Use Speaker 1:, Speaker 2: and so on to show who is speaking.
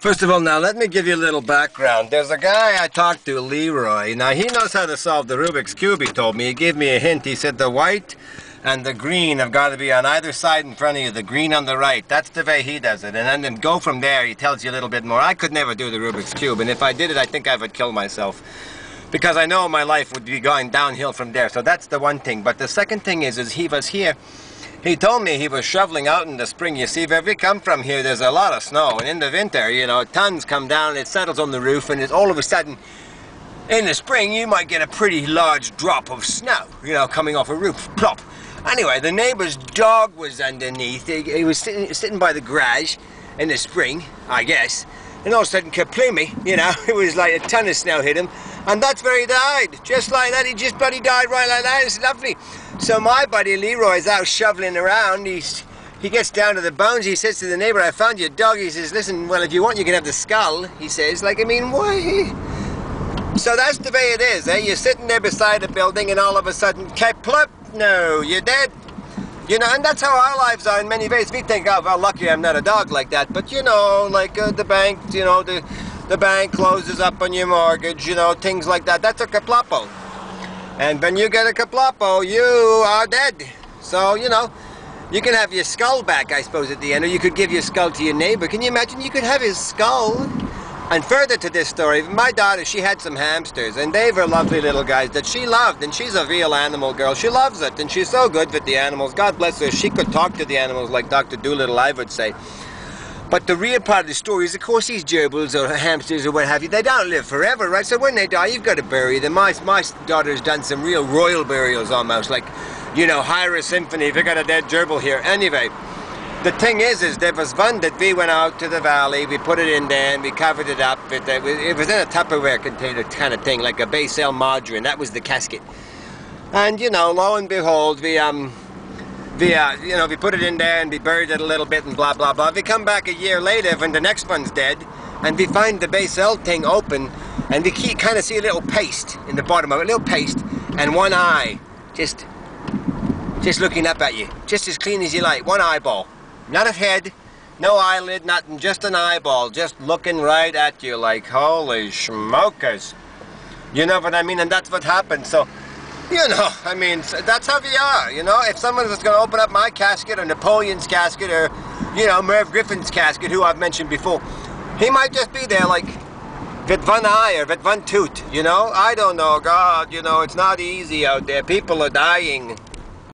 Speaker 1: First of all, now let me give you a little background. There's a guy I talked to, Leroy. Now he knows how to solve the Rubik's Cube, he told me. He gave me a hint. He said the white and the green have got to be on either side in front of you, the green on the right. That's the way he does it. And then go from there, he tells you a little bit more. I could never do the Rubik's Cube, and if I did it, I think I would kill myself. Because I know my life would be going downhill from there. So that's the one thing. But the second thing is he was here. He told me he was shoveling out in the spring. You see, where we come from here, there's a lot of snow. And in the winter, you know, tons come down, it settles on the roof, and it's all of a sudden, in the spring, you might get a pretty large drop of snow, you know, coming off a roof. Plop. Anyway, the neighbor's dog was underneath. He was sitting by the garage in the spring, I guess. And all of a sudden, kaploomy, you know, it was like a ton of snow hit him. And that's where he died. Just like that, he just bloody died right like that. It's lovely. So my buddy Leroy's out shoveling around. He gets down to the bones. He says to the neighbor, I found your dog. He says, listen, well, if you want, you can have the skull. He says, like, I mean, why? So that's the way it is, eh? You're sitting there beside a building and all of a sudden, kaplop, no, you're dead. You know, and that's how our lives are in many ways. We think, oh, well, lucky I'm not a dog like that. But, you know, like the bank, you know, the bank closes up on your mortgage, you know, things like that. That's a kaplapo. And when you get a kaplapo, you are dead. So, you know, you can have your skull back, I suppose, at the end, or you could give your skull to your neighbor. Can you imagine? You could have his skull. And further to this story, my daughter, she had some hamsters, and they were lovely little guys that she loved, and she's a real animal girl. She loves it, and she's so good with the animals. God bless her. She could talk to the animals like Dr. Dolittle, I would say. But the real part of the story is, of course, these gerbils or hamsters or what have you, they don't live forever, right? So when they die, you've got to bury them. My daughter's done some real royal burials almost, like, you know, Hyra Symphony, we got a dead gerbil here. Anyway, the thing is there was one that we went out to the valley, we put it in there and we covered it up. It was in a Tupperware container kind of thing, like a Basel margarine. That was the casket. And, you know, lo and behold, we put it in there and we buried it a little bit and blah, blah, blah. We come back a year later when the next one's dead and we find the Basel thing open and we kind of see a little paste in the bottom of it, a little paste, and one eye just looking up at you, just as clean as you like, one eyeball. Not a head, no eyelid, nothing, just an eyeball, just looking right at you like, holy smokers. You know what I mean? And that's what happened. So, you know, I mean, that's how we are, you know? If someone was going to open up my casket or Napoleon's casket or, you know, Merv Griffin's casket, who I've mentioned before, he might just be there like, with one eye or with one tooth, you know? I don't know, God, you know, it's not easy out there. People are dying.